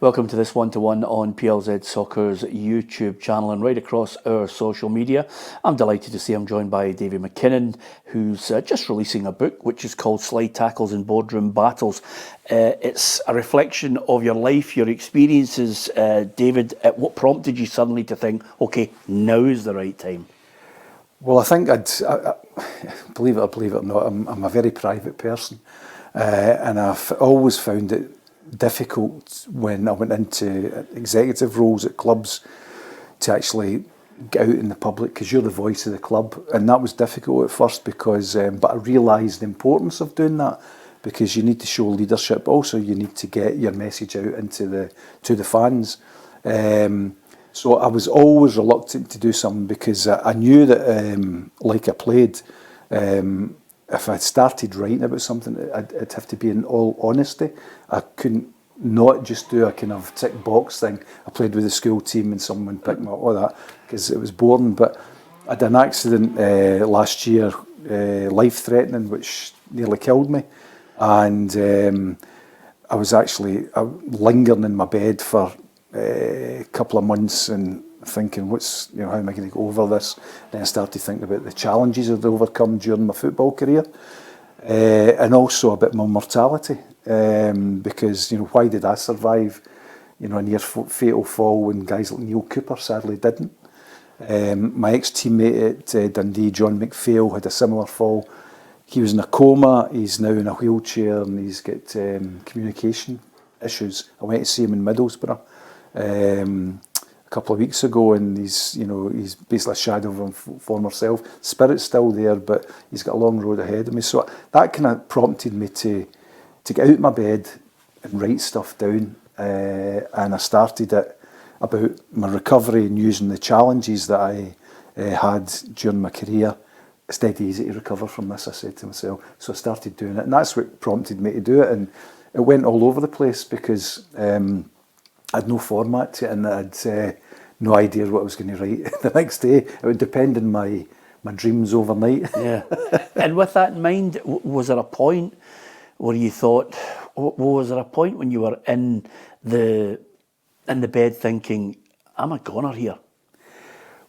Welcome to this one-to-one on PLZ Soccer's YouTube channel and right across our social media. I'm delighted to say I'm joined by Davie McKinnon, who's just releasing a book which is called Slide Tackles and Boardroom Battles. It's a reflection of your life, your experiences. David, what prompted you suddenly to think, okay, now is the right time? Well, I think believe it or not, I'm a very private person, and I've always found it difficult when I went into executive roles at clubs to actually get out in the public, because you're the voice of the club, and that was difficult at first because but I realised the importance of doing that, because you need to show leadership. Also, you need to get your message out into the fans. So I was always reluctant to do something because I knew that, like I played, if I started writing about something, it'd have to be in all honesty. I couldn't not just do a kind of tick box thing. I played with the school team and someone picked me up, all that, because it was boring. But I had an accident last year, life-threatening, which nearly killed me. And I was actually lingering in my bed for a couple of months and thinking, how am I going to go over this? Then I started thinking about the challenges I'd overcome during my football career, and also about my mortality, because why did I survive a near fatal fall when guys like Neil Cooper sadly didn't? My ex-teammate at Dundee, John McPhail, had a similar fall. He was in a coma. He's now in a wheelchair and he's got communication issues. I went to see him in Middlesbrough a couple of weeks ago, and he's basically a shadow of his former self. Spirit's still there, but he's got a long road ahead of me. So that kind of prompted me to get out of my bed and write stuff down. And I started it about my recovery and using the challenges that I had during my career. It's dead easy to recover from this, I said to myself. So I started doing it, and that's what prompted me to do it. And it went all over the place because I had no format to it, and I had no idea what I was going to write the next day. It would depend on my dreams overnight. Yeah. And with that in mind, was there a point where you thought, was there a point when you were in the bed thinking, I'm a goner here?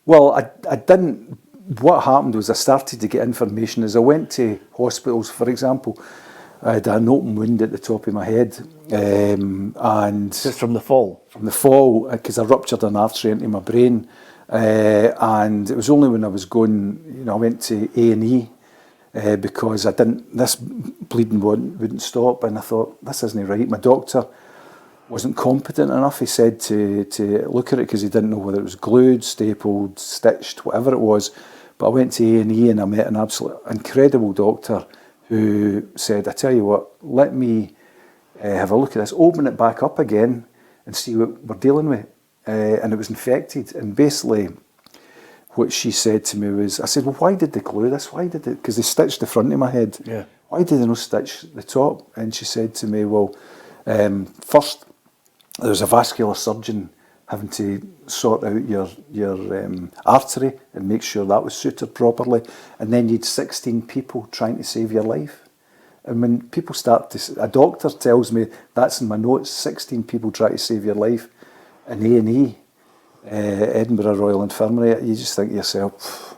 Well, I didn't. What happened was I started to get information as I went to hospitals. For example, I had an open wound at the top of my head, and just from the fall. From the fall, because I ruptured an artery into my brain, and it was only when I was going, I went to A&E because this bleeding wouldn't stop, and I thought, this isn't right. My doctor wasn't competent enough, he said, to look at it, because he didn't know whether it was glued, stapled, stitched, whatever it was. But I went to A&E and I met an absolute incredible doctor who said, I tell you what, let me have a look at this, open it back up again and see what we're dealing with. And it was infected. And basically what she said to me was, I said, well, why did they glue this? Why did they? Because they stitched the front of my head. Yeah. Why did they not stitch the top? And she said to me, well, first there was a vascular surgeon having to sort out your artery and make sure that was sutured properly. And then you'd 16 people trying to save your life. And when people a doctor tells me, that's in my notes, 16 people try to save your life in A&E, Edinburgh Royal Infirmary, you just think to yourself,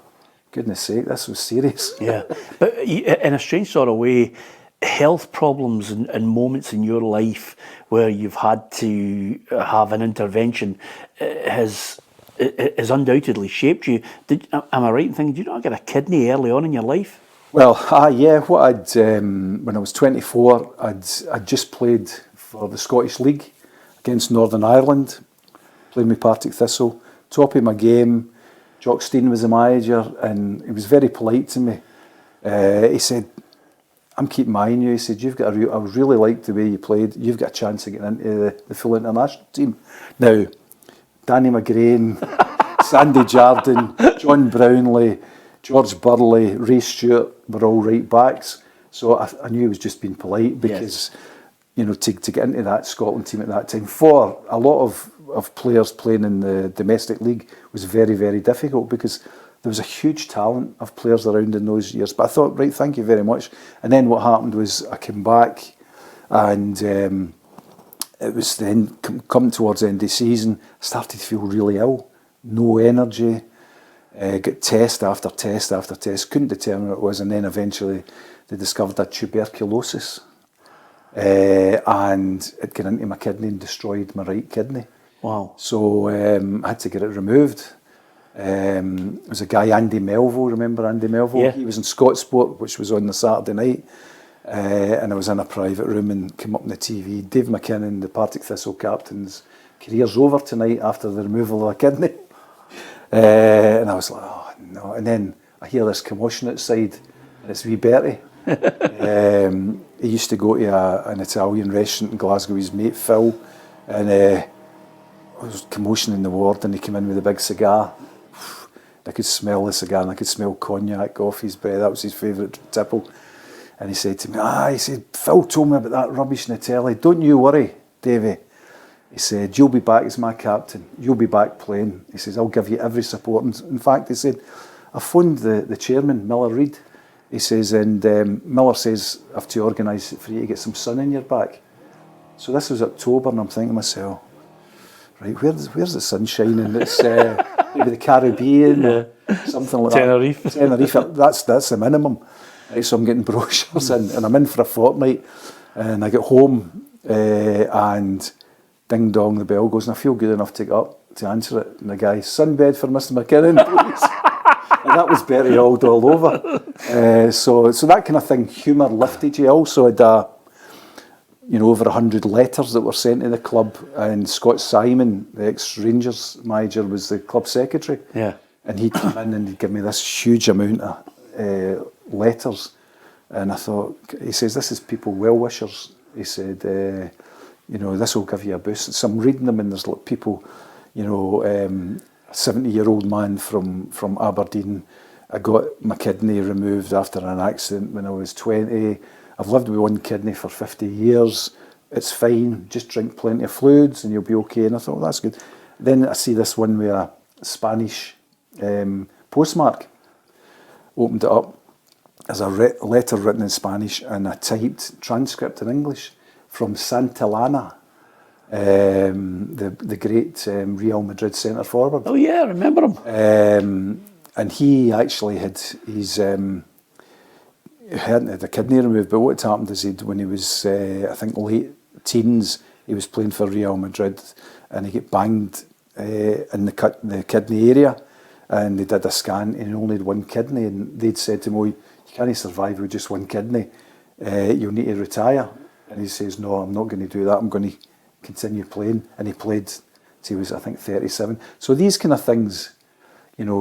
goodness sake, this was serious. Yeah, but in a strange sort of way, health problems and moments in your life where you've had to have an intervention has undoubtedly shaped you. Am I right in thinking, did you not get a kidney early on in your life? Well, yeah. When I was 24, I'd just played for the Scottish League against Northern Ireland, played with Partick Thistle, top of my game. Jock Stein was the manager, and he was very polite to me. He said, I'm keeping my eye on you. He said, I really liked the way you played. You've got a chance of getting into the full international team. Now, Danny McGrain, Sandy Jardine, John Brownlee, George Burley, Ray Stewart were all right backs. So I knew he was just being polite, because, to get into that Scotland team at that time, for a lot of players playing in the domestic league, was very, very difficult, because there was a huge talent of players around in those years. But I thought, right, thank you very much. And then what happened was I came back, and it was then coming towards the end of the season, I started to feel really ill, no energy, got test after test after test, couldn't determine what it was, and then eventually they discovered I had tuberculosis, and it got into my kidney and destroyed my right kidney. Wow. So I had to get it removed. There was a guy, Andy Melville, remember Andy Melville? Yeah. He was in Scotsport, which was on the Saturday night, and I was in a private room and came up on the TV. Dave McKinnon, the Partick Thistle captain's career's over tonight after the removal of a kidney. And I was like, oh no. And then I hear this commotion outside, and it's wee Bertie. He used to go to an Italian restaurant in Glasgow, his mate Phil, and there was commotion in the ward, and he came in with a big cigar. I could smell the cigar, and I could smell cognac off his breath. That was his favourite tipple. And he said to me, he said, Phil told me about that rubbish in the telly. Don't you worry, Davie. He said, you'll be back as my captain. You'll be back playing. He says, I'll give you every support. And in fact, he said, I phoned the chairman, Miller Reid. He says, and Miller says, I have to organise it for you to get some sun in your back. So this was October, and I'm thinking to myself, right, where's the sun shining? It's maybe the Caribbean or something like Tenerife. that. Tenerife. That's the minimum. Right, so I'm getting brochures in, and I'm in for a fortnight, and I get home, and ding dong, the bell goes, and I feel good enough to get up to answer it, and the guy, sunbed for Mr. McKinnon, please. And that was Bertie Auld all over. So that kind of thing, humour lifted you. I also had over 100 letters that were sent to the club, and Scott Simon, the ex-Rangers manager, was the club secretary. Yeah. And he'd come in and he'd give me this huge amount of letters, and I thought, he says, this is people well-wishers. He said, this will give you a boost. So I'm reading them, and there's like people, a 70-year-old man from Aberdeen. I got my kidney removed after an accident when I was 20. I've lived with one kidney for 50 years. It's fine. Just drink plenty of fluids and you'll be okay. And I thought, well, that's good. Then I see this one with a Spanish postmark. Opened it up. There's a letter written in Spanish and a typed transcript in English from Santillana, the great Real Madrid centre forward. Oh yeah, I remember him. And he actually had his... he hadn't had a kidney removed, but what had happened is when he was, I think, late teens, he was playing for Real Madrid, and he got banged in the kidney area, and they did a scan, and he only had one kidney, and they'd said to him, you can't survive with just one kidney, you'll need to retire. And he says, no, I'm not going to do that, I'm going to continue playing. And he played till he was, I think, 37. So these kind of things,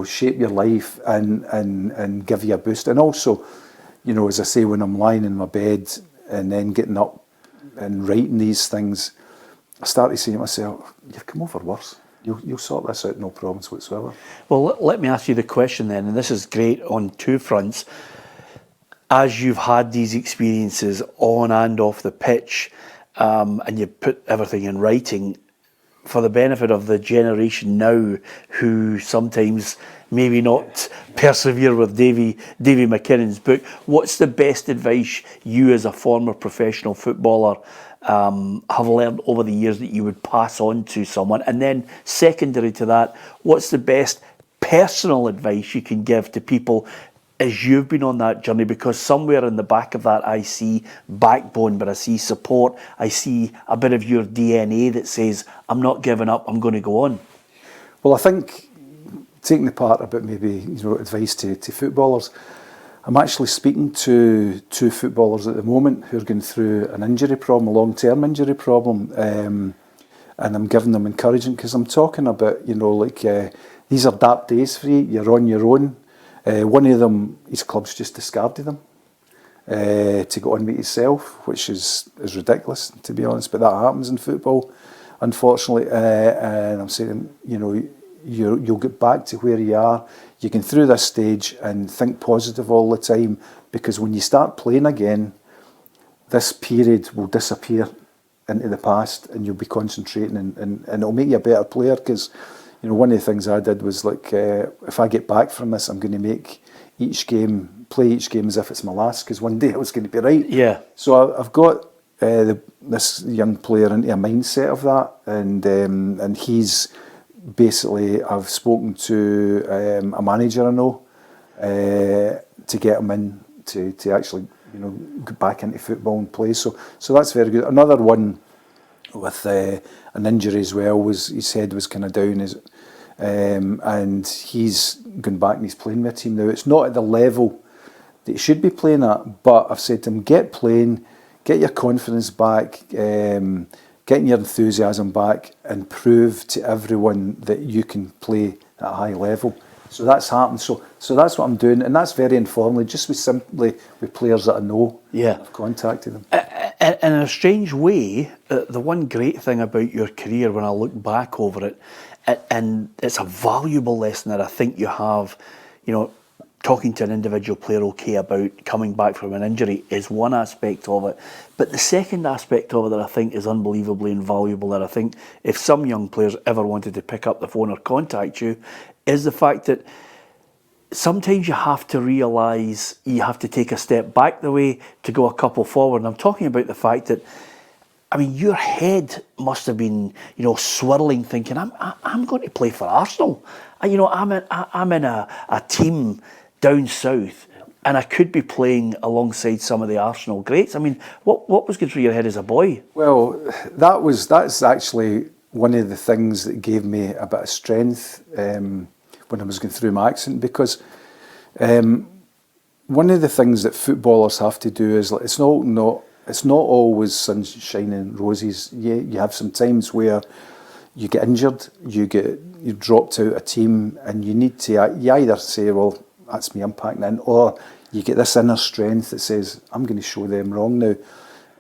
shape your life and give you a boost. And also, as I say, when I'm lying in my bed and then getting up and writing these things, I started saying to myself, you've come over worse. You'll sort this out, no problems whatsoever. Well, let me ask you the question then, and this is great on two fronts. As you've had these experiences on and off the pitch, and you put everything in writing, for the benefit of the generation now who sometimes maybe not persevere with Davie McKinnon's book, what's the best advice you as a former professional footballer have learned over the years that you would pass on to someone? And then secondary to that, what's the best personal advice you can give to people as you've been on that journey? Because somewhere in the back of that I see backbone, but I see support, I see a bit of your DNA that says, I'm not giving up, I'm going to go on. Well, I think, taking the part about maybe advice to footballers, I'm actually speaking to two footballers at the moment who are going through an injury problem, a long-term injury problem, and I'm giving them encouragement because I'm talking about, these are dark days for you, you're on your own. One of them, his club's just discarded him to go on with himself, which is ridiculous, to be honest, but that happens in football, unfortunately. And I'm saying, you'll get back to where you are. You can through this stage and think positive all the time, because when you start playing again, this period will disappear into the past, and you'll be concentrating, and it'll make you a better player. Because one of the things I did was if I get back from this, I'm going to play each game as if it's my last, because one day I was going to be right. Yeah. So I've got this young player into a mindset of that, and he's basically, I've spoken to a manager I know to get him in to actually get back into football and play. So that's very good. Another one with an injury as well was his head was kind of down, and he's gone back and he's playing with a team now. It's not at the level that he should be playing at, but I've said to him, get playing, get your confidence back, getting your enthusiasm back, and prove to everyone that you can play at a high level. So that's happened. So that's what I'm doing, and that's very informally, just simply with players that I know. Yeah, I've contacted them. In a strange way, the one great thing about your career, when I look back over it, and it's a valuable lesson that I think you have, talking to an individual player about coming back from an injury is one aspect of it. But the second aspect of it that I think is unbelievably invaluable, that I think if some young players ever wanted to pick up the phone or contact you, is the fact that sometimes you have to realise you have to take a step back the way to go a couple forward. And I'm talking about the fact that, your head must have been, swirling, thinking, I'm going to play for Arsenal. I'm in a team down south, and I could be playing alongside some of the Arsenal greats. What was going through your head as a boy? Well, that's actually one of the things that gave me a bit of strength when I was going through my accident, because one of the things that footballers have to do is, it's not always sunshine and roses. You have some times where you get injured, you're dropped out of a team, and you either say, well, that's me, I'm packing in, or you get this inner strength that says, I'm going to show them wrong now.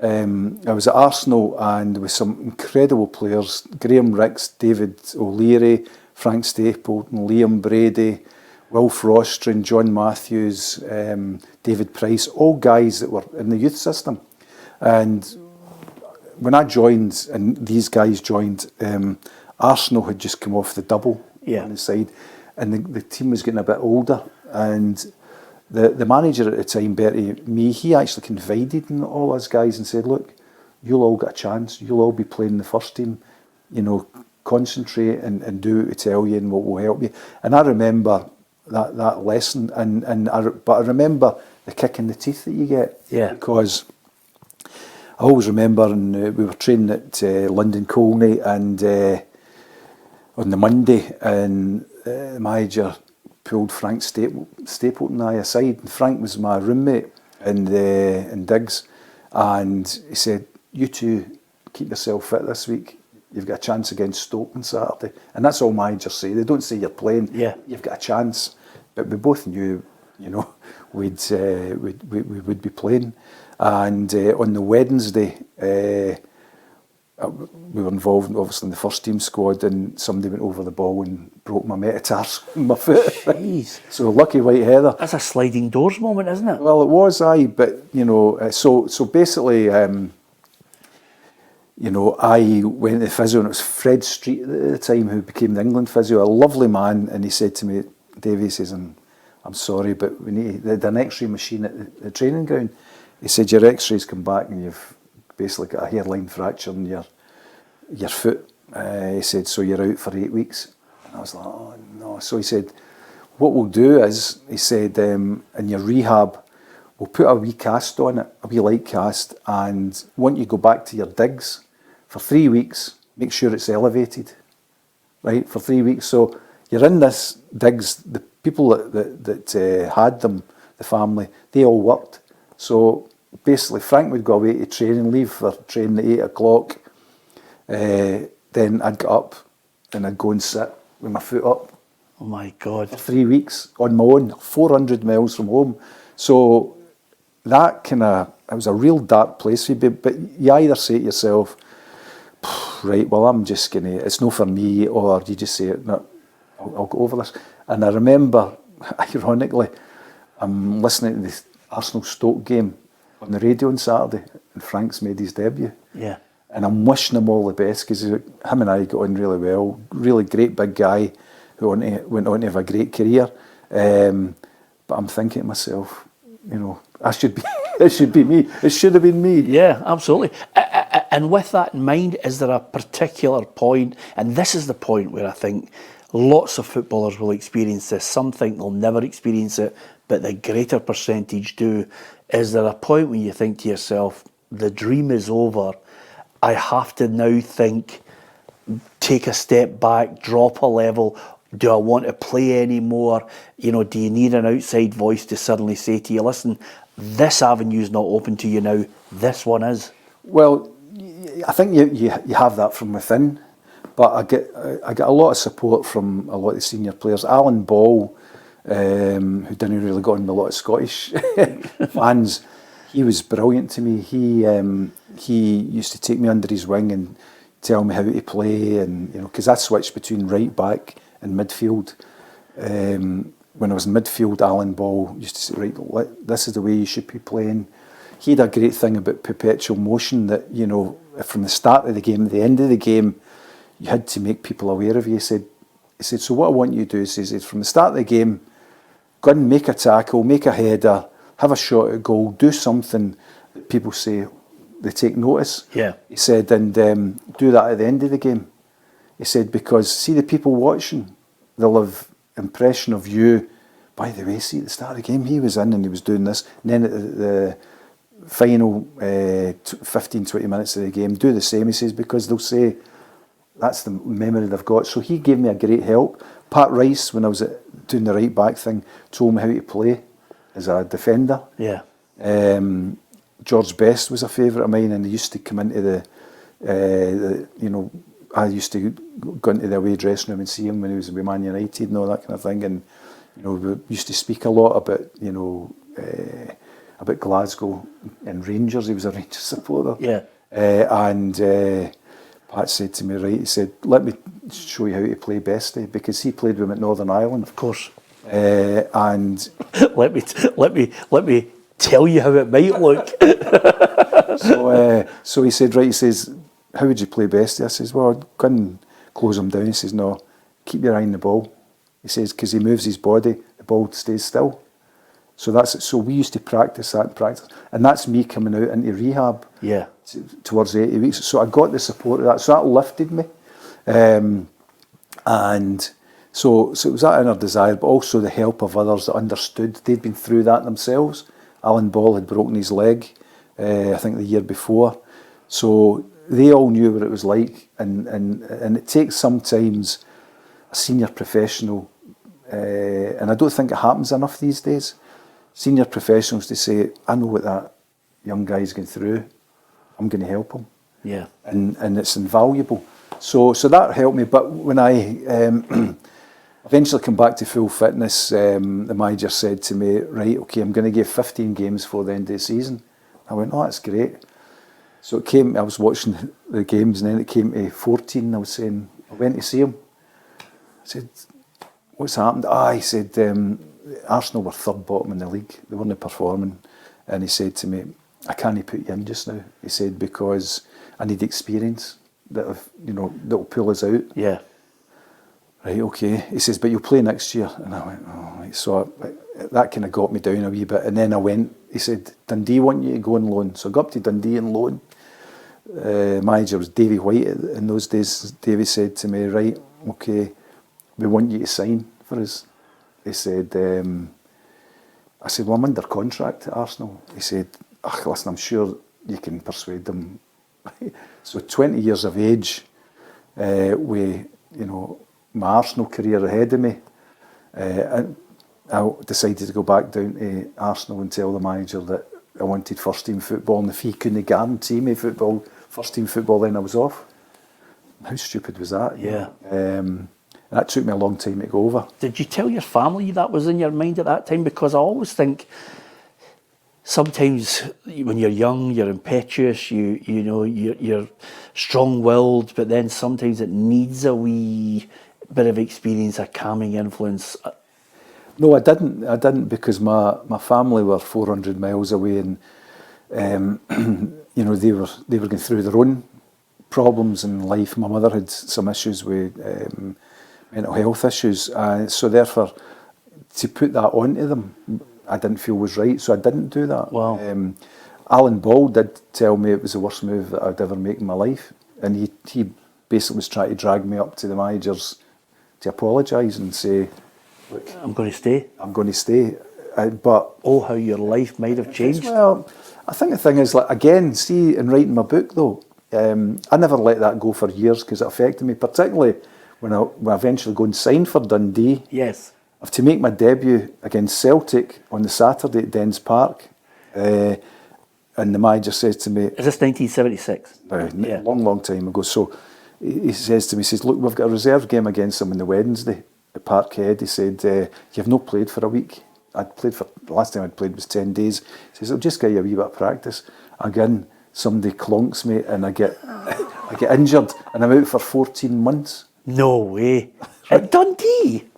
I was at Arsenal and with some incredible players, Graham Ricks, David O'Leary, Frank Stapleton, Liam Brady, Will Frostron, John Matthews, David Price, all guys that were in the youth system. And when I joined, and these guys joined, Arsenal had just come off the double on the side, and the team was getting a bit older. And the manager at the time, Bertie, he actually confided in all us guys and said, look, you'll all get a chance. You'll all be playing the first team. Concentrate and do what we tell you, and we'll help you. And I remember that lesson, but I remember the kick in the teeth that you get. Yeah. Because I always remember, and we were training at London Colney, and on the Monday, and the manager pulled Frank Stapleton and I aside, and Frank was my roommate in Diggs, and he said, you two keep yourself fit this week. You've got a chance against Stoke on Saturday. And that's all managers say. They don't say you're playing. Yeah. You've got a chance. But we both knew, we would be playing. And on the Wednesday, we were involved, obviously, in the first team squad, and somebody went over the ball and broke my metatarsal in my foot. Jeez. So lucky white heather. That's a sliding doors moment, isn't it? Well, it was, but, so basically... I went to the physio, and it was Fred Street at the time who became the England physio, a lovely man, and he said to me, Davie, says, I'm sorry, but they had an x-ray machine at the training ground. He said, your x-rays come back and you've basically got a hairline fracture in your foot. He said, so you're out for 8 weeks. And I was like, oh no. So he said, what we'll do is, he said, in your rehab, we'll put a wee cast on it, a wee light cast, and once you go back to your digs, for 3 weeks, make sure it's elevated, right, for 3 weeks. So you're in this digs, the people that had them, the family, they all worked. So basically Frank would go away to training, leave for training at 8 o'clock, then I'd get up and I'd go and sit with my foot up. Oh my God. For 3 weeks on my own, 400 miles from home. So that it was a real dark place for you, but you either say to yourself, right, well, I'm just it's no for me, or you just say, no, I'll go over this. And I remember, ironically, I'm listening to the Arsenal-Stoke game on the radio on Saturday, and Frank's made his debut. Yeah. And I'm wishing him all the best, because him and I got on really well. Really great big guy who went on to have a great career. But I'm thinking to myself, I should be, it should be me. It should have been me. Yeah, absolutely. And with that in mind, is there a particular point, and this is the point where I think lots of footballers will experience this, some think they'll never experience it, but the greater percentage do. Is there a point when you think to yourself, the dream is over, I have to now think, take a step back, drop a level, do I want to play anymore? Do you need an outside voice to suddenly say to you, listen, this avenue's not open to you now, this one is? Well, I think you have that from within, but I get a lot of support from a lot of the senior players. Alan Ball, who didn't really got in with a lot of Scottish fans, he was brilliant to me. He used to take me under his wing and tell me how to play, and because I switched between right back and midfield. When I was in midfield, Alan Ball used to say, right, this is the way you should be playing. He had a great thing about perpetual motion that, from the start of the game to the end of the game, you had to make people aware of you. He said, so what I want you to do is from the start of the game, go and make a tackle, make a header, have a shot at goal, do something that people say they take notice. Yeah. He said, and do that at the end of the game. He said, because see the people watching, they'll have impression of you. By the way, see at the start of the game, he was in and he was doing this. And then at the final 15, 20 minutes of the game, do the same, he says, because they'll say, that's the memory they've got. So he gave me a great help. Pat Rice, when I was doing the right back thing, told me how to play as a defender. Yeah. George Best was a favourite of mine, and he used to come into I used to go into the away dressing room and see him when he was with Man United and all that kind of thing. And we used to speak a lot about about Glasgow and Rangers. He was a Rangers supporter. Yeah. And Pat said to me, right, he said, let me show you how to play Bestie, because he played with him at Northern Ireland. Of course. And let me tell you how it might look. So he said, right, he says, how would you play Bestie? I says, well, go and close him down. He says, no, keep your eye on the ball. He says, because he moves his body, the ball stays still. So that's it. So we used to practice that in practice. And that's me coming out into rehab. Yeah. Towards 80 weeks. So I got the support of that. So that lifted me. And so it was that inner desire, but also the help of others that understood. They'd been through that themselves. Alan Ball had broken his leg, I think the year before. So they all knew what it was like. And it takes sometimes a senior professional, and I don't think it happens enough these days, senior professionals to say, I know what that young guy's going through. I'm going to help him. Yeah. And it's invaluable. So that helped me. But when I eventually come back to full fitness, the manager said to me, right, okay, I'm going to give 15 games for the end of the season. I went, oh, that's great. So it came, I was watching the games, and then it came to 14. I was saying, I went to see him. I said, what's happened? He said, Arsenal were third bottom in the league. They weren't performing. And he said to me, I can't put you in just now. He said, because I need experience that'll pull us out. Yeah. Right, okay. He says, but you'll play next year. And I went, oh, right. So that kind of got me down a wee bit. And then I went, he said, Dundee want you to go on loan. So I got up to Dundee on loan. Manager was Davie White in those days. Davie said to me, right, okay, we want you to sign for us. He said, I said, well, I'm under contract at Arsenal. He said, listen, I'm sure you can persuade them. So 20 years of age, with, my Arsenal career ahead of me, and I decided to go back down to Arsenal and tell the manager that I wanted first team football, and if he couldn't guarantee me first team football, then I was off. How stupid was that? Yeah. And that took me a long time to go over. Did you tell your family that was in your mind at that time? Because I always think sometimes when you're young, you're impetuous, you're strong-willed, but then sometimes it needs a wee bit of experience, a calming influence. No, I didn't because my family were 400 miles away, and they were going through their own problems in life. My mother had some issues with mental health issues, so therefore to put that onto them I didn't feel was right, so I didn't do that. Wow. Alan Ball did tell me it was the worst move that I'd ever make in my life, and he basically was trying to drag me up to the managers to apologise and say, look, I'm going to stay. I'm going to stay. But oh, how your life might have changed. Well, I think the thing is, like, again, see, in writing my book though, I never let that go for years because it affected me, particularly when I eventually go and sign for Dundee. Yes. I have to make my debut against Celtic on the Saturday at Dens Park, and the manager says to me, Is this 1976? Yeah. Long time ago. So he says to me, he says, look, we've got a reserve game against them on the Wednesday at Parkhead. He said, you've not played for a week. The last time I'd played was 10 days. He says, I'll just give you a wee bit of practice. Again, somebody clunks me and I get injured and I'm out for 14 months. No way. At Dundee?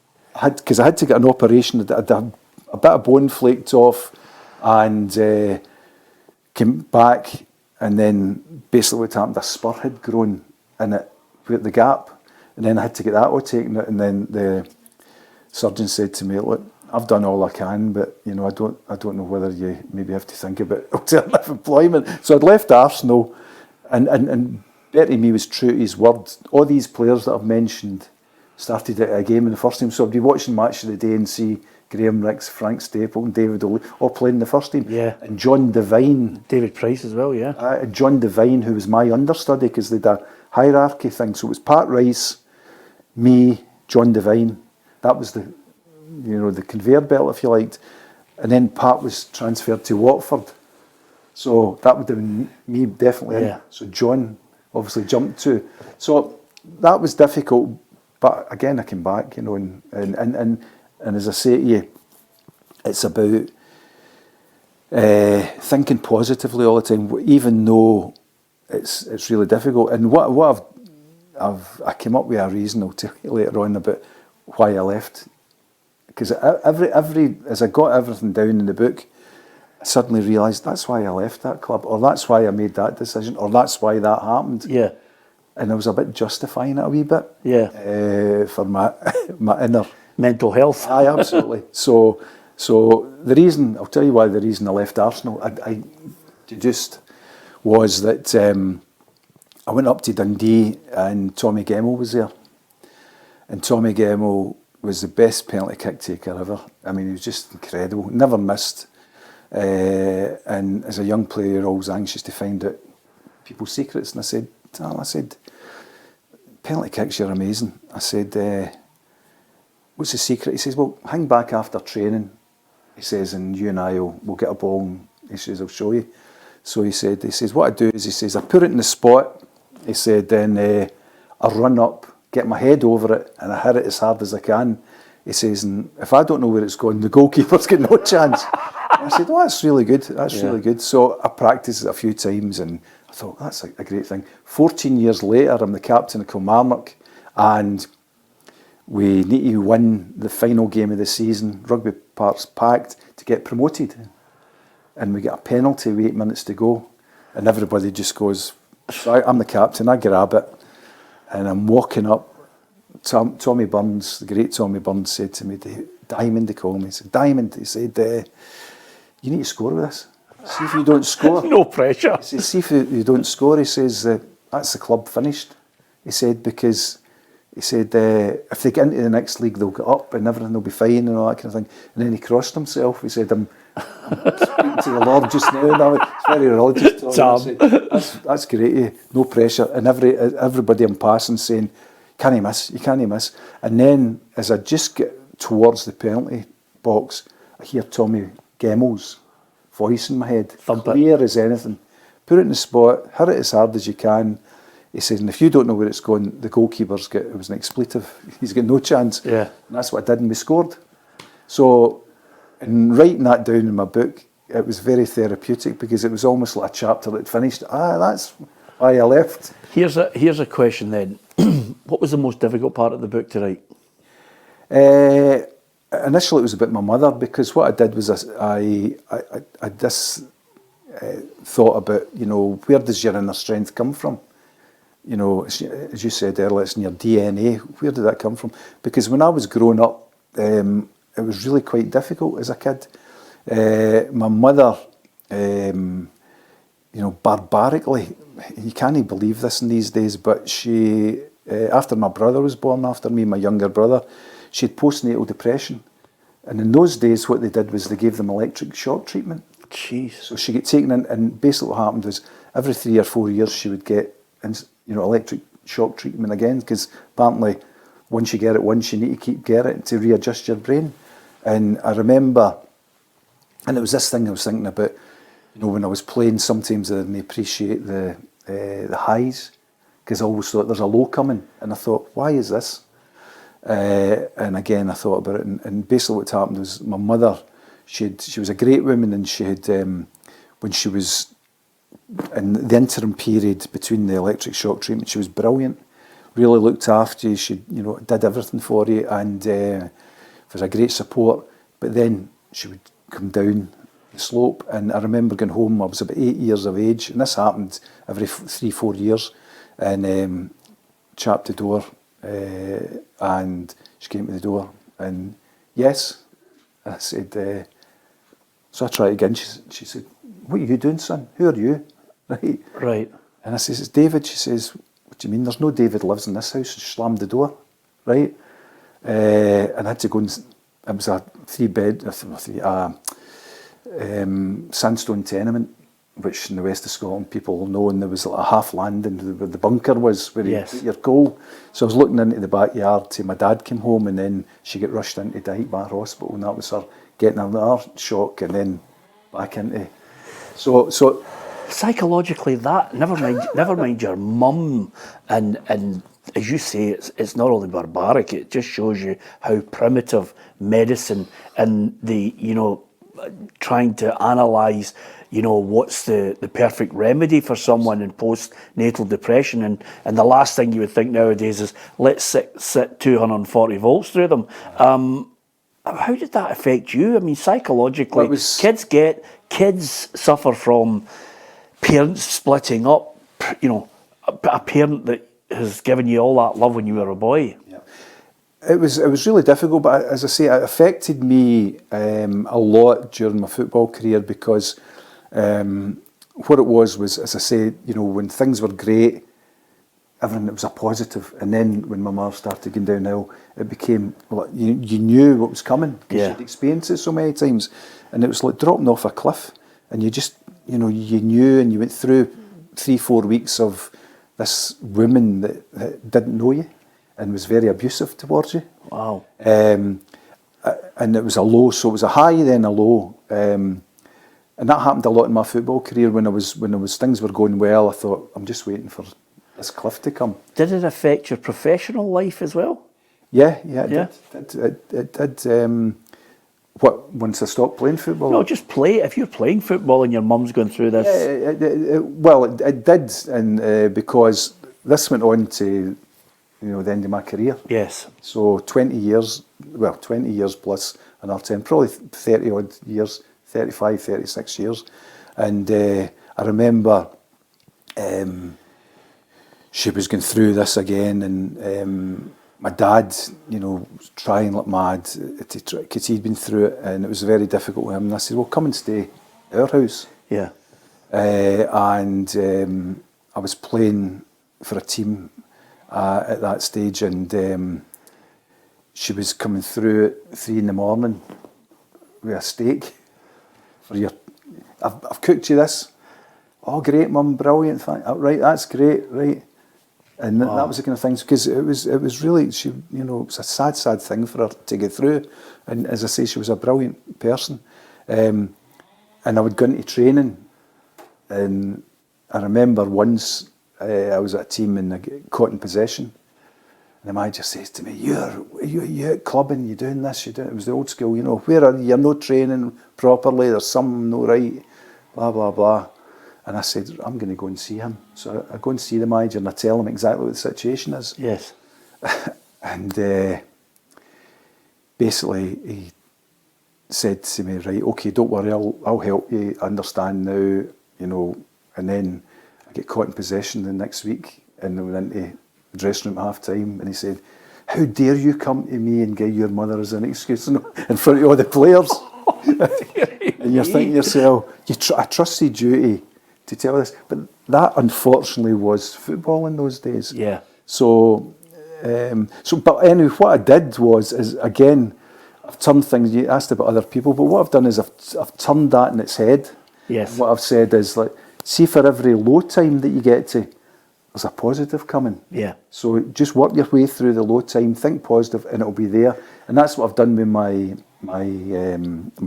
Because I had to get an operation. I had a bit of bone flaked off and came back, and then basically what happened, a spur had grown in it, with the gap, and then I had to get that all taken out, and then the surgeon said to me, look, I've done all I can, but I don't know whether you maybe have to think about alternative employment. So I'd left Arsenal, and Bertie me was true to his word. All these players that I've mentioned started at a game in the first team, so I'd be watching Match of the Day and see Graham Ricks, Frank Staple and David O'Leary all playing in the first team. Yeah. And John Devine. David Price as well, yeah. John Devine, who was my understudy, because they did a hierarchy thing. So it was Pat Rice, me, John Devine. That was the conveyor belt, if you liked. And then Pat was transferred to Watford. So that would have been me definitely. Yeah. So John obviously jumped to. So that was difficult. But again, I came back, and as I say to you, it's about thinking positively all the time, even though it's really difficult. And what I came up with a reason I'll tell you later on about why I left, because as I got everything down in the book, I suddenly realised that's why I left that club, or that's why I made that decision, or that's why that happened. Yeah. And I was a bit justifying it a wee bit. Yeah. For my inner mental health. Aye, absolutely. So the reason, I'll tell you why the reason I left Arsenal, I deduced, was that I went up to Dundee and Tommy Gemmell was there. And Tommy Gemmell was the best penalty kick taker ever. I mean, he was just incredible, never missed. And as a young player, you're always anxious to find out people's secrets. And I said, penalty kicks, you're amazing. I said, what's the secret? He says, well, hang back after training. He says, and you and I will get a ball. And he says, I'll show you. So he says, what I do is, he says, I put it in the spot. He said, then I run up, get my head over it, and I hit it as hard as I can. He says, and if I don't know where it's going, the goalkeeper's got no chance. And I said, oh, that's really good. That's really good. So I practiced it a few times, and I thought, that's a great thing. 14 years later, I'm the captain of Kilmarnock, and we need to win the final game of the season. Rugby Park's packed to get promoted. And we get a penalty with 8 minutes to go. And everybody just goes, so I'm the captain, I grab it. And I'm walking up. Tommy Burns, the great Tommy Burns, said to me, Diamond, they call me. He said, Diamond, he said, you need to score with this. See if you don't score. No pressure. He says, see if you don't score. He says, that's the club finished. He said, because he said, if they get into the next league, they'll get up and everything will be fine and all that kind of thing. And then he crossed himself. He said, I'm speaking to the Lord just now. And it's very religious. I said, that's great. No pressure. And everybody I'm passing saying, can he miss? You can't miss. And then as I just get towards the penalty box, I hear Tommy Gemmell's voice in my head, clear as anything. Put it in the spot, hit it as hard as you can. He says, and if you don't know where it's going, the goalkeeper's got, it was an expletive, he's got no chance. Yeah. And that's what I did, and we scored. So, in writing that down in my book, it was very therapeutic, because it was almost like a chapter that finished. That's why I left. Here's a question then. What was the most difficult part of the book to write? Initially, it was about my mother, because what I did was I just thought about, where does your inner strength come from? As you said earlier, it's in your DNA. Where did that come from? Because when I was growing up, it was really quite difficult as a kid. My mother, barbarically, you can't believe this in these days, but she, after my brother was born, after me, my younger brother, she had postnatal depression. And in those days, what they did was they gave them electric shock treatment. Jeez. So she got taken in, and basically what happened was every 3 or 4 years she would get, electric shock treatment again, because apparently once you get it once, you need to keep getting it to readjust your brain. And I remember, and it was this thing I was thinking about, when I was playing, sometimes I didn't appreciate the highs, because I always thought there's a low coming, and I thought, why is this? And again, I thought about it, and basically what happened was my mother, she was a great woman, and she had, when she was in the interim period between the electric shock treatment, she was brilliant, really looked after you, she did everything for you, and was a great support. But then she would come down the slope, and I remember going home, I was about 8 years of age, and this happened every 3-4 years, and chapped the door, and she came to the door, and yes, I said, so I tried again. She said, "What are you doing, son? Who are you?" Right. And I says, "It's David." She says, "What do you mean? There's no David lives in this house." She slammed the door, right? And I had to go, and it was a 3-bed, sandstone tenement, which in the west of Scotland people will know, and there was like a half landing where the bunker was, where you put your coal. So I was looking into the backyard till my dad came home, and then she got rushed into Dykebar Hospital, and that was her getting another shock, and then back into. So psychologically, that never mind your mum, and as you say, it's not only barbaric. It just shows you how primitive medicine and the trying to analyse what's the perfect remedy for someone in postnatal depression, and the last thing you would think nowadays is let's sit 240 volts through them. How did that affect you? I mean, psychologically, kids suffer from parents splitting up. A parent that has given you all that love when you were a boy. Yeah. It was really difficult, but as I say, it affected me a lot during my football career, because what it was, as I say, when things were great, everything, it was a positive, and then when my mother started going downhill, it became like you knew what was coming, because you'd experienced it so many times, and it was like dropping off a cliff, and you just you knew, and you went through 3-4 weeks of this woman that didn't know you and was very abusive towards you. Wow. And it was a low, so it was a high then a low, and that happened a lot in my football career. When things were going well, I thought, I'm just waiting for this cliff to come. Did it affect your professional life as well? Yeah, it did. What, once I stopped playing football? No, just play. If you're playing football and your mum's going through this. Yeah, it did, and because this went on to, the end of my career. Yes. So 20 years plus another 10, probably 30 odd years, 35, 36 years. And I remember she was going through this again, and my dad, was trying like mad because he'd been through it, and it was very difficult with him. And I said, "Well, come and stay at our house." Yeah. And I was playing for a team at that stage, and she was coming through at 3 a.m. with a steak for your. I've cooked you this. Oh, great, Mum, brilliant. Right, that's great, right. And that was the kind of things, because it was really, it was a sad thing for her to get through. And as I say, she was a brilliant person. And I would go into training, and I remember once I was at a team and I got caught in possession. And the manager says to me, you out clubbing, you doing this, you doing it. It was the old school, where are you? You're not training properly, there's something not right, blah, blah, blah. And I said, I'm going to go and see him. So I go and see the manager, and I tell him exactly what the situation is. Yes. And basically he said to me, right, okay, don't worry, I'll help you, understand now, and then I get caught in possession the next week, and I went into the dressing room at half time, and he said, how dare you come to me and get your mother as an excuse in front of all the players? And you're thinking to yourself, I trusted you to tell this. But that, unfortunately, was football in those days. Yeah. So, but anyway, what I did is again, I've turned things, you asked about other people, but what I've done is I've turned that in its head. Yes. And what I've said is, like, see, for every low time that you get to, there's a positive coming. Yeah. So just work your way through the low time, think positive, and it'll be there. And that's what I've done with my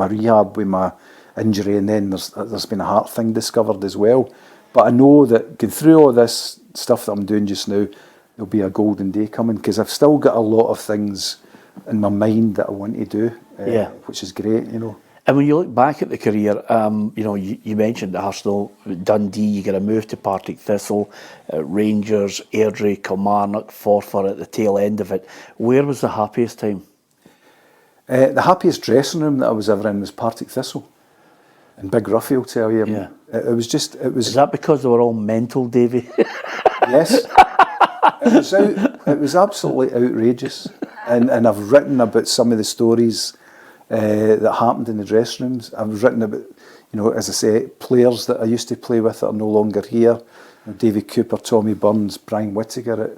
rehab, with my injury, and then there's been a heart thing discovered as well. But I know that going through all this stuff that I'm doing just now, there'll be a golden day coming, because I've still got a lot of things in my mind that I want to do, which is great, you know. And when you look back at the career, you know, you mentioned Arsenal, Dundee, you got a move to Partick Thistle, Rangers, Airdrie, Kilmarnock, Forfar at the tail end of it. Where was the happiest time? The happiest dressing room that I was ever in was Partick Thistle. And Big Ruffy will tell you. Yeah. It was. Is that because they were all mental, Davie? Yes. It was absolutely outrageous. And I've written about some of the stories that happened in the dressing rooms. I've written about, you know, as I say, players that I used to play with that are no longer here. You know, Davie Cooper, Tommy Burns, Brian Whittaker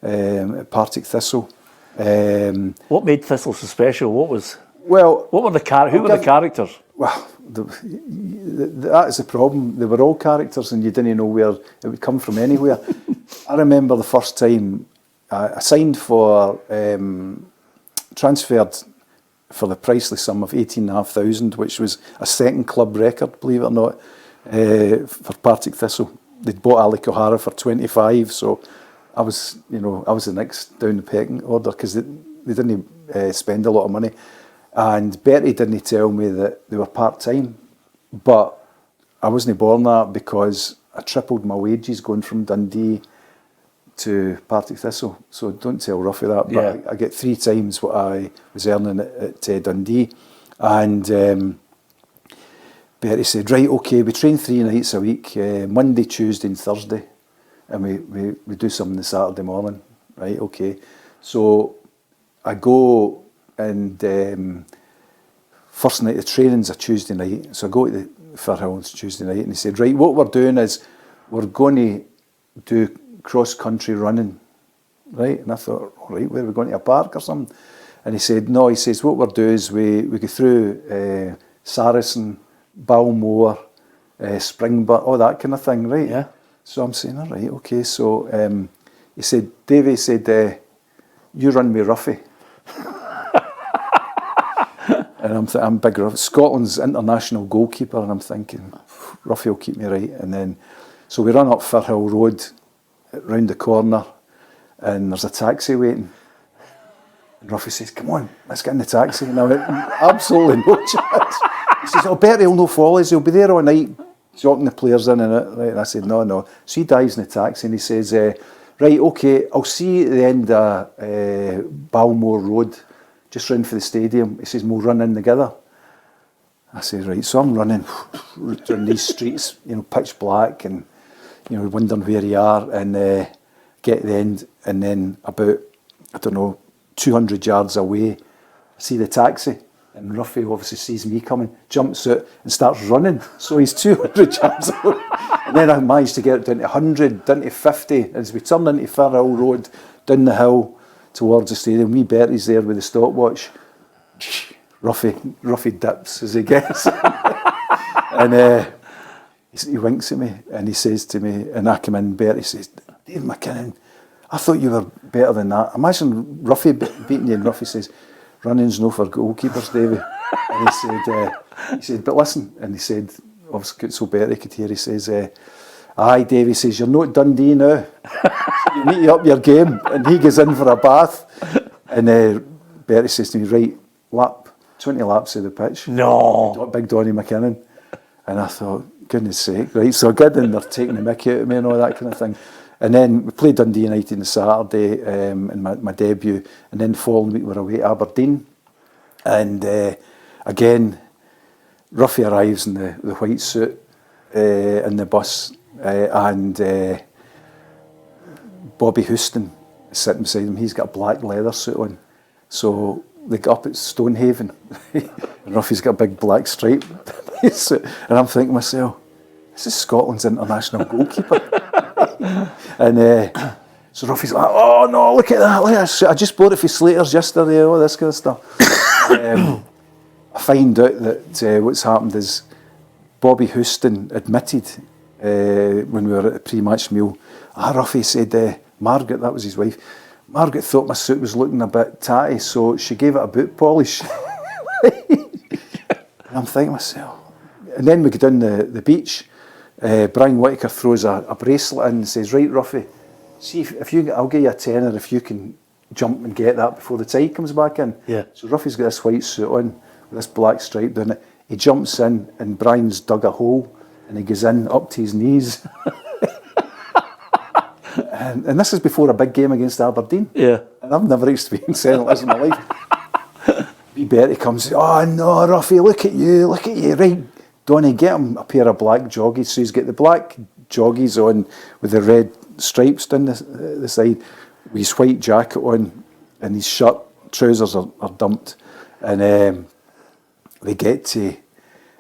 at Partick Thistle. What made Thistle so special? Who were the characters? Well, that is the problem. They were all characters, and you didn't know where it would come from anywhere. I remember the first time I signed for, transferred for the priceless sum of 18,500, which was a second club record, believe it or not, for Partick Thistle. They'd bought Alec O'Hara for 25, so I was the next down the pecking order, because they didn't spend a lot of money. And Bertie didn't tell me that they were part-time, but I wasn't born that, because I tripled my wages going from Dundee to Partick Thistle. So don't tell Ruffy that, but I get 3 times what I was earning at Dundee. And Bertie said, right, okay, we train 3 nights a week, Monday, Tuesday and Thursday, and we do something the Saturday morning. Right, okay. So I go, and first night of training's a Tuesday night, so I go to the Firhills Tuesday night, and he said, right, what we're doing is we're going to do cross-country running, right? And I thought, all right, where are we going, to a park or something? And he said, no, he says, what we'll do is we go through Saracen, Balmore, Springburn, all that kind of thing, right? Yeah. So I'm saying, all right, okay. So he said, Davie said, you run me Ruffy. And I'm big Ruffy, Scotland's international goalkeeper, and I'm thinking, Ruffy will keep me right. And then, so we run up Firhill Road, round the corner, and there's a taxi waiting. And Ruffy says, come on, let's get in the taxi. And I went, absolutely no chance. He says, oh, Bertie will no follow us, he'll be there all night, jocking the players in and out. Right? And I said, no. So he dives in the taxi, and he says, right, okay, I'll see you at the end of Balmore Road, just round for the stadium. He says, we'll run in together. I said, right, so I'm running down these streets, you know, pitch black, and, you know, wondering where you are, and get to the end, and then about, 200 yards away, I see the taxi, and Ruffy obviously sees me coming, jumps out and starts running. So he's 200 yards away. And then I managed to get it down to 100, down to 50. As we turn into Firhill Road, down the hill towards the stadium, me Bertie's there with the stopwatch. Ruffy dips as he gets. And he winks at me, and he says to me, and I come in, Bertie says, Dave McKinnon, I thought you were better than that. Imagine Ruffy beating you, and Ruffy says, running's no for goalkeepers, Davie. And he said, but listen, and he said, obviously, so Bertie could hear, he says, aye, Davie says, you're not Dundee now. So you need to up your game. And he goes in for a bath. And Bertie says to me, right, 20 laps of the pitch. No. Big Donny McKinnon. And I thought, goodness sake, right. So I got in there taking the mickey out of me and all that kind of thing. And then we played Dundee United on the Saturday in my debut. And then the following week we were away at Aberdeen. And again, Ruffy arrives in the white suit in the bus. And Bobby Houston is sitting beside him. He's got a black leather suit on. So they got up at Stonehaven, and Ruffy's got a big black stripe. And I'm thinking to myself, this is Scotland's international goalkeeper. And so Ruffy's like, oh no, look at that. I just bought it for Slater's yesterday, all this kind of stuff. I find out that what's happened is Bobby Houston admitted when we were at the pre-match meal, Ruffy said, Margaret, that was his wife, Margaret thought my suit was looking a bit tatty, so she gave it a boot polish. And I'm thinking to myself. And then we go down the beach. Brian Whittaker throws a bracelet in and says, right, Ruffy, see if you, I'll give you a tenner if you can jump and get that before the tide comes back in. Yeah. So Ruffy's got this white suit on with this black stripe down it. He jumps in and Brian's dug a hole and he goes in up to his knees. And this is before a big game against Aberdeen. Yeah. And I've never experienced anything like this in my life. Wee Bertie comes, oh no, Ruffy, look at you, right. Donny, get him a pair of black joggies. So he's got the black joggies on with the red stripes down the side, with his white jacket on, and his shirt, trousers are dumped. And they get to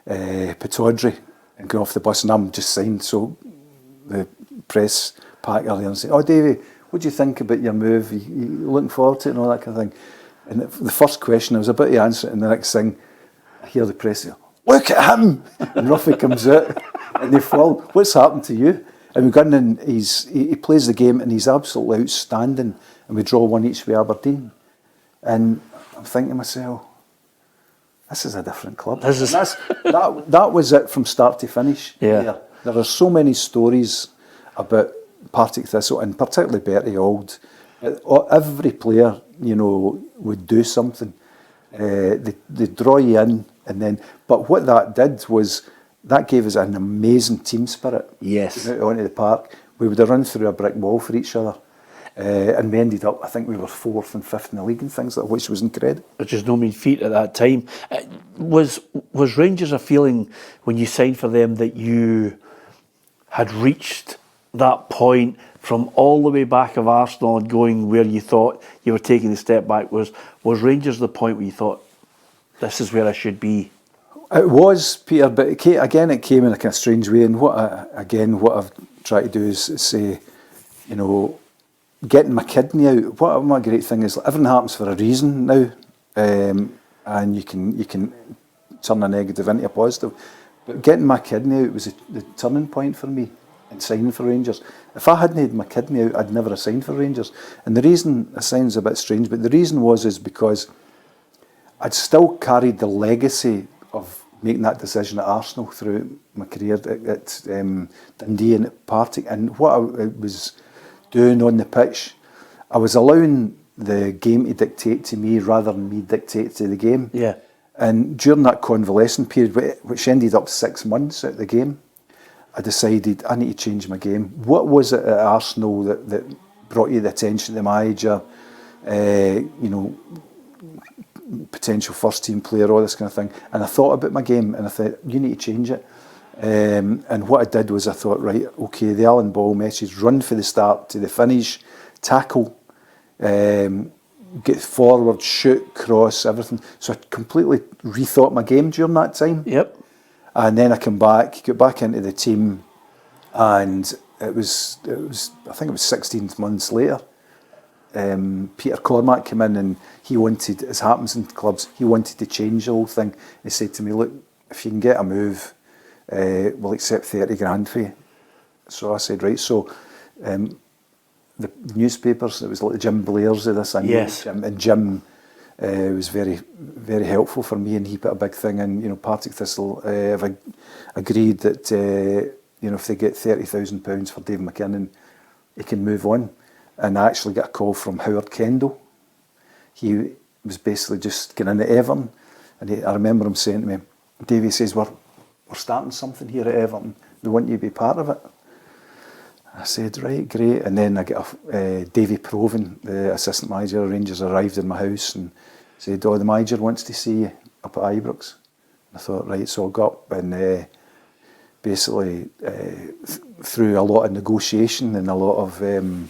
Pittodrie and go off the bus, and I'm just signed. So the press pack earlier and say, oh Davie, what do you think about your move? You looking forward to it and all that kind of thing? And the first question I was about to answer it, and the next thing I hear the press say, look at him! And Ruffy comes out and they fall, what's happened to you? And we go in and he plays the game and he's absolutely outstanding, and we draw 1 each with Aberdeen. And I'm thinking to myself, this is a different club. That was it from start to finish. Yeah. There are so many stories about Partick Thistle, and particularly Bertie Auld. Every player, would do something. They draw you in, and then. But what that did was that gave us an amazing team spirit. Yes. Out onto the park, we would have run through a brick wall for each other, and we ended up. I think we were 4th and 5th in the league and things like that, which was incredible. Which is no mean feat at that time. Was Rangers a feeling when you signed for them that you had reached that point from all the way back of Arsenal and going where you thought you were taking a step back? Was Rangers the point where you thought, this is where I should be? It was, Peter, but it came in a kind of strange way. And what I've tried to do is say, getting McKinnon out. What my great thing is, everything happens for a reason now, and you can turn a negative into a positive. But getting McKinnon out was the turning point for me in signing for Rangers. If I hadn't had McKinnon out, I'd never have signed for Rangers. And the reason, it sounds a bit strange, but the reason is because I'd still carried the legacy of making that decision at Arsenal through my career at Dundee and at Partick. And what I was doing on the pitch, I was allowing the game to dictate to me rather than me dictate to the game. Yeah. And during that convalescent period, which ended up 6 months out of the game, I decided I need to change my game. What was it at Arsenal that brought you the attention, the manager, potential first team player, all this kind of thing? And I thought about my game and I thought, you need to change it. And what I did was I thought, right, okay, the Alan Ball message, run for the start to the finish, tackle, get forward, shoot, cross, everything. So I completely rethought my game during that time. Yep. And then I got back into the team, and it was I think it was 16 months later. Peter Cormack came in and he wanted, as happens in clubs, he wanted to change the whole thing. He said to me, look, if you can get a move, we'll accept 30 grand for you. So I said, right. So the newspapers, it was like the Jim Blairs of this. Yes. Jim was very, very helpful for me, and he put a big thing in. Partick Thistle have agreed that if they get £30,000 for Dave McKinnon, he can move on. And I actually got a call from Howard Kendall. He was basically just getting into Everton, and I remember him saying to me, Davie says, we're starting something here at Everton. We want you to be part of it. I said, right, great. And then I get Davie Proven, the assistant manager of Rangers, arrived in my house and said, the manager wants to see you up at Ibrox. I thought, right, so I got up and basically through a lot of negotiation and a lot of man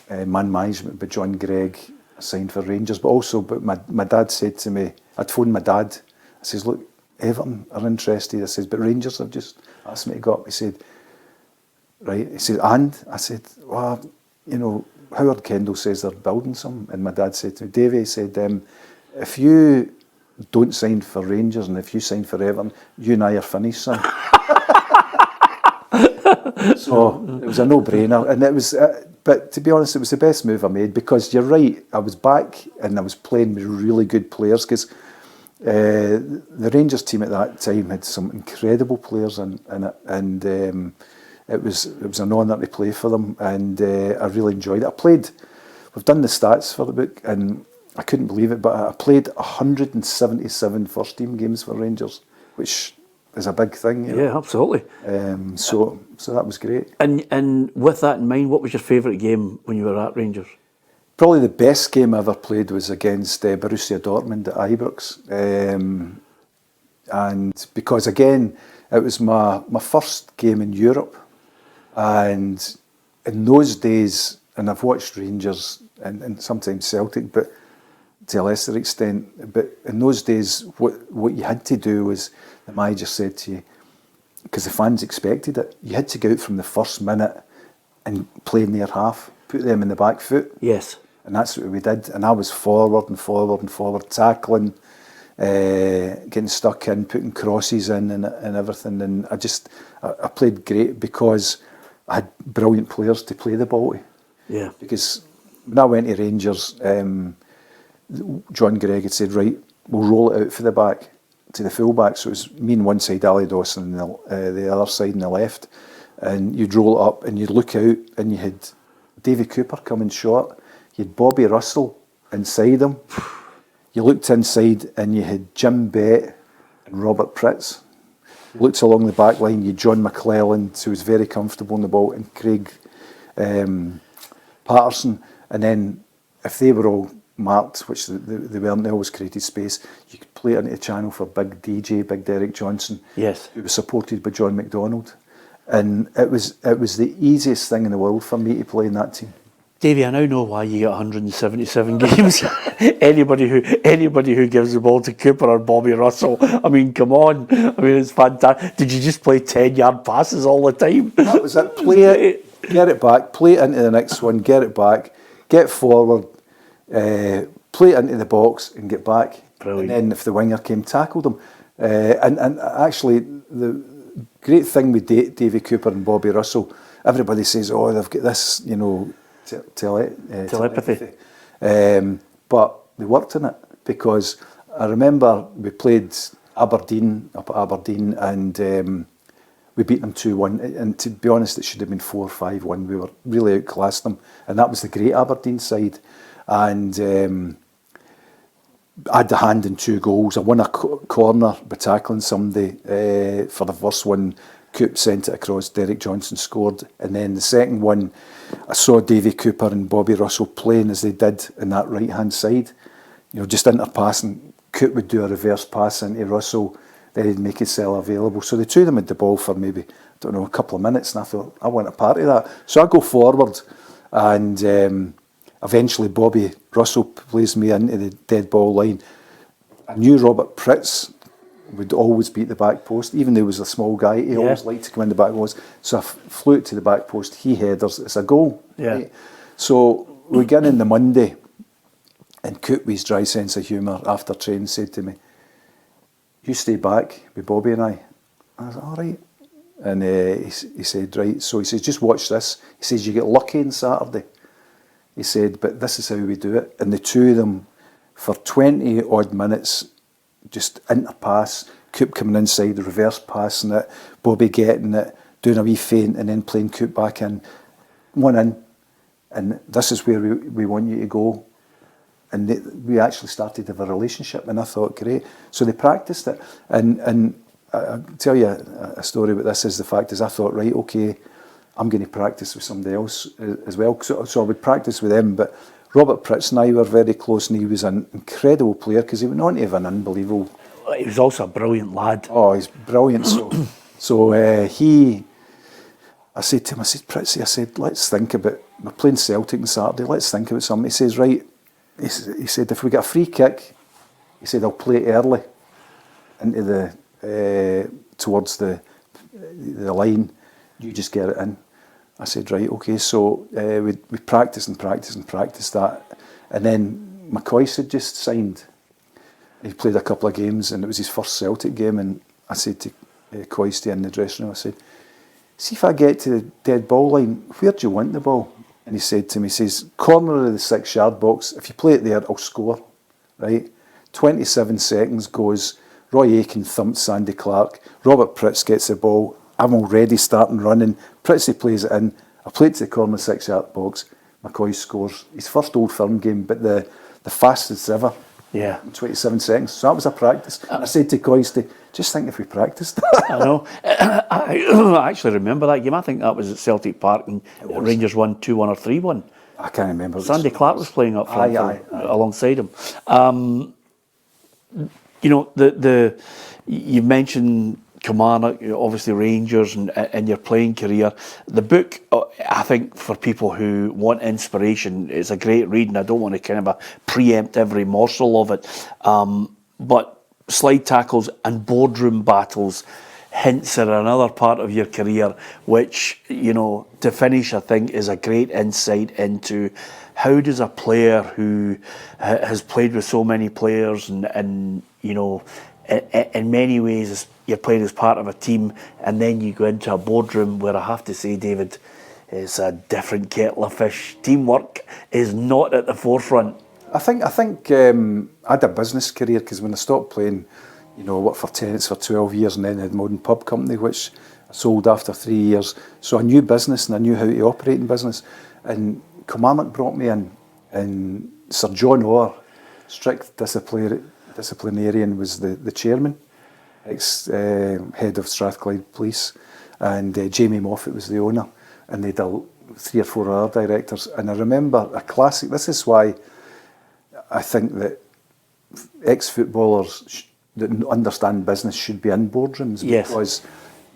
management by John Gregg, I signed for Rangers, but my dad said to me, I'd phoned my dad. I says, look, Everton are interested. I says, but Rangers have just asked me to go up. He said, right. He said, and? I said, well, you know, Howard Kendall says they're building some. And my dad said to me, Davie, he said, if you don't sign for Rangers and if you sign for Everton, you and I are finished, son. So it was a no-brainer. And it was, but to be honest, it was the best move I made, because you're right, I was back and I was playing with really good players, because the Rangers team at that time had some incredible players in it, and it was an honour to play for them, and I really enjoyed it. We've done the stats for the book, and I couldn't believe it, but I played 177 first team games for Rangers, which is a big thing. You know? Yeah, absolutely. So that was great. And with that in mind, what was your favourite game when you were at Rangers? Probably the best game I ever played was against Borussia Dortmund at Ibrox. And because, again, it was my first game in Europe. And in those days, and I've watched Rangers and sometimes Celtic, but to a lesser extent, but in those days, what you had to do was, the manager said to you, because the fans expected it, you had to go out from the first minute and play in their half, put them in the back foot. Yes. And that's what we did. And I was forward and forward and forward, tackling, getting stuck in, putting crosses in and everything. And I played great because I had brilliant players to play the ball to. Yeah. Because when I went to Rangers, John Gregg had said, right, we'll roll it out for the back, to the full-back. So it was me on one side, Ali Dawson on the other side on the left. And you'd roll it up and you'd look out and you had Davie Cooper coming short. You had Bobby Russell inside him. You looked inside and you had Jim Bett and Robert Pritz. You looked along the back line, you had John McClelland, who was very comfortable in the ball, and Craig Patterson. And then if they were all marked, which they weren't, they always created space, you could play it into the channel for Big DJ, Big Derek Johnson, yes, who was supported by John McDonald. And it was the easiest thing in the world for me to play in that team. Davie, I now know why you get 177 games. Anybody who gives the ball to Cooper or Bobby Russell, I mean, come on. I mean, it's fantastic. Did you just play 10-yard passes all the time? That was it. Play it, get it back, play it into the next one, get it back, get forward, play it into the box and get back. Brilliant. And then if the winger came, tackled him. And actually, the great thing with Davie Cooper and Bobby Russell, everybody says, oh, they've got this, you know, telepathy. But they worked on it, because I remember we played Aberdeen up at Aberdeen, and we beat them 2-1. And to be honest, it should have been 4-5-1. We were really outclassed them, and that was the great Aberdeen side. And I had a hand in 2 goals. I won a corner by tackling somebody for the first one. Coop sent it across, Derek Johnson scored, and then the second one, I saw Davie Cooper and Bobby Russell playing as they did in that right hand side, you know, just interpassing. Coop would do a reverse pass into Russell, then he'd make himself available. So the two of them had the ball for maybe, I don't know, a couple of minutes, and I thought, I want a part of that. So I go forward, and eventually Bobby Russell plays me into the dead ball line. I knew Robert Pritz would always be at the back post, even though he was a small guy. He always liked to come in the back post. So I flew it to the back post. He headers. It's a goal. Yeah. Right? So we get in the Monday, and Coop, with his dry sense of humour, after training, said to me, "You stay back with Bobby and I." I was like, "All right." And he said, "Right." So he says, "Just watch this." He says, "You get lucky on Saturday." He said, "But this is how we do it." And the two of them, for 20 odd minutes, just interpass, Coop coming inside, the reverse passing it, Bobby getting it, doing a wee feint, and then playing Coop back in, one in, and this is where we want you to go. And we actually started to have a relationship, and I thought, great. So they practiced it, and I'll tell you a story about this. Is the fact is, I thought, right, okay, I'm going to practice with somebody else as well. So I would practice with him, but Robert Pritz and I were very close, and he was an incredible player, because he went on to have an unbelievable... He was also a brilliant lad. Oh, he's brilliant. So I said to him, Pritzy, I said, let's think about, we're playing Celtic on Saturday, let's think about something. He says, right, he said, if we get a free kick, he said, I'll play it early into the towards the line. You just get it in. I said, right, okay. So we practiced and practiced and practiced that, and then McCoy had just signed. He played a couple of games, and it was his first Celtic game. And I said to Coisty in the dressing room, I said, see if I get to the dead ball line, where do you want the ball? And he said to me, he says, corner of the 6-yard box. If you play it there, I'll score. Right? 27 seconds goes. Roy Aitken thumped Sandy Clark. Robert Pritz gets the ball. I'm already starting running. Pritzy plays it in. I play it to the corner of the 6-yard box. McCoy scores. His first Old Firm game, but the fastest ever. Yeah. In 27 seconds. So that was a practice. I said to Coisty, just think if we practiced. I know. I actually remember that game. I think that was at Celtic Park and Rangers won 2-1 or 3-1. I can't remember. Sandy Clark was playing up front alongside him. You know, you mentioned Kilmarnock, obviously Rangers, and your playing career. The book, I think, for people who want inspiration, is a great read, and I don't want to kind of preempt every morsel of it. But slide tackles and boardroom battles hints at another part of your career, which, you know, to finish, I think, is a great insight into how does a player who has played with so many players and you know, in many ways, you're playing as part of a team, and then you go into a boardroom where I have to say, David, it's a different kettle of fish. Teamwork is not at the forefront. I think I had a business career, because when I stopped playing, you know, I worked for tenants for 12 years, and then I had my own pub company, which I sold after 3 years. So I knew business, and I knew how to operate in business. And Kilmarnock brought me in, and Sir John Orr, strict disciplinarian, was the chairman, ex-head of Strathclyde Police, and Jamie Moffat was the owner, and they had 3 or 4 other directors. And I remember a classic, this is why I think that ex-footballers that understand business should be in boardrooms, because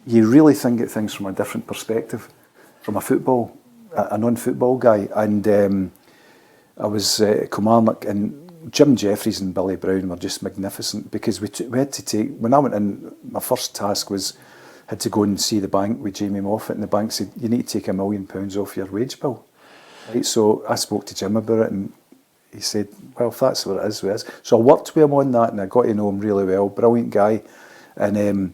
you really think at things from a different perspective, from a non-football guy. And I was at Kilmarnock, and Jim Jeffries and Billy Brown were just magnificent, because we had to take, when I went in, my first task had to go and see the bank with Jamie Moffat, and the bank said, you need to take £1 million off your wage bill. Right, so I spoke to Jim about it, and he said, well, if that's what it is, it is. So I worked with him on that, and I got to know him really well. Brilliant guy. And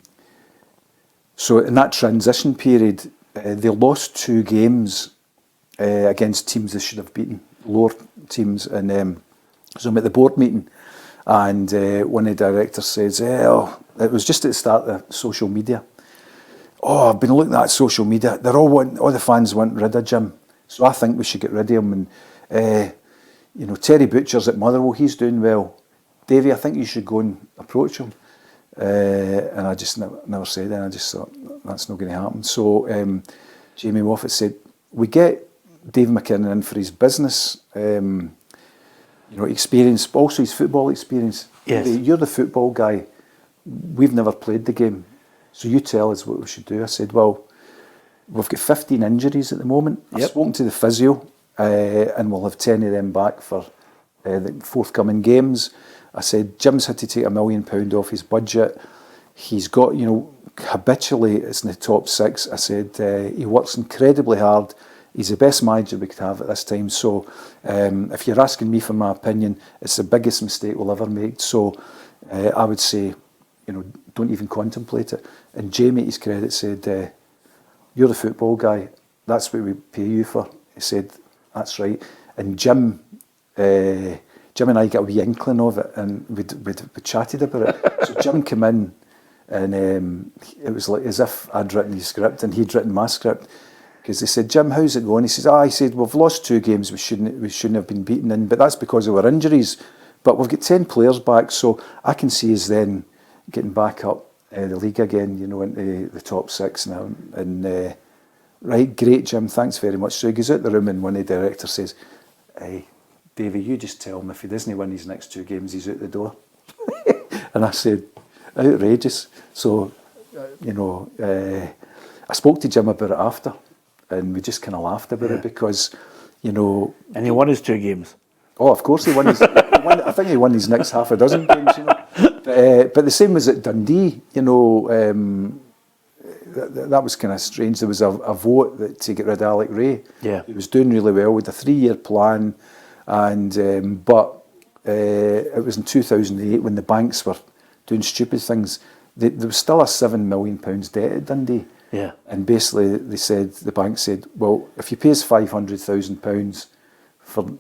so in that transition period, they lost 2 games against teams they should have beaten, lower teams. And so I'm at the board meeting, and one of the directors says, it was just at the start of social media. Oh, I've been looking at social media. All the fans want rid of Jim. So I think we should get rid of him. And you know, Terry Butcher's at Motherwell, he's doing well. Davie, I think you should go and approach him. And I just never said that. I just thought, that's not going to happen. So Jamie Moffat said, we get Dave McKinnon in for his business experience, but also his football experience. Yes. You're the football guy. We've never played the game. So you tell us what we should do. I said, well, we've got 15 injuries at the moment. I've spoken to the physio, and we'll have 10 of them back for the forthcoming games. I said, Jim's had to take £1 million off his budget. He's got, habitually it's in the top 6. I said, he works incredibly hard. He's the best manager we could have at this time. So if you're asking me for my opinion, it's the biggest mistake we'll ever make. So I would say, don't even contemplate it. And Jamie, his credit, said, you're the football guy. That's what we pay you for. He said, that's right. And Jim and I got a wee inkling of it, and we chatted about it. So Jim came in, and it was like as if I'd written his script and he'd written my script. Because they said, Jim, how's it going? He says, he said, we've lost 2 games we shouldn't have been beaten in, but that's because of our injuries. But we've got 10 players back, so I can see us then getting back up the league again, into the top 6 now. And right, great, Jim, thanks very much. So he goes out the room, and one of the directors says, hey, Davie, you just tell him if he doesn't win his next 2 games, he's out the door. And I said, outrageous. So, I spoke to Jim about it after, and we just kind of laughed about it because, And he won his 2 games. Oh, of course he won his. I think he won his next half a dozen games, you know. But the same was at Dundee, you know. That was kind of strange. There was a vote to get rid of Alec Ray. Yeah. He was doing really well with a 3-year plan, and but it was in 2008 when the banks were doing stupid things. There was still a £7 million debt at Dundee. Yeah. And basically the bank said, well, if you pay us £500,000 for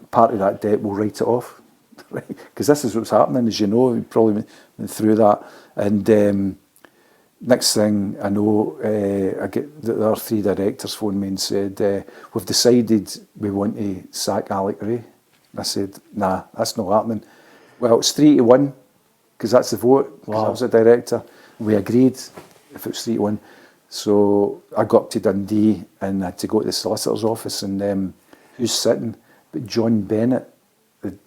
part of that debt, we'll write it off. Right? Because this is what's happening, as you know, you've probably been through that. And next thing I know, I get there are 3 directors phoned me and said, we've decided we want to sack Alec Ray. And I said, nah, that's not happening. Well, it's 3-1, because that's the vote, because I was a director. We agreed if it was 3-1. So I got up to Dundee and I had to go to the solicitor's office, and who's sitting? But John Bennett, the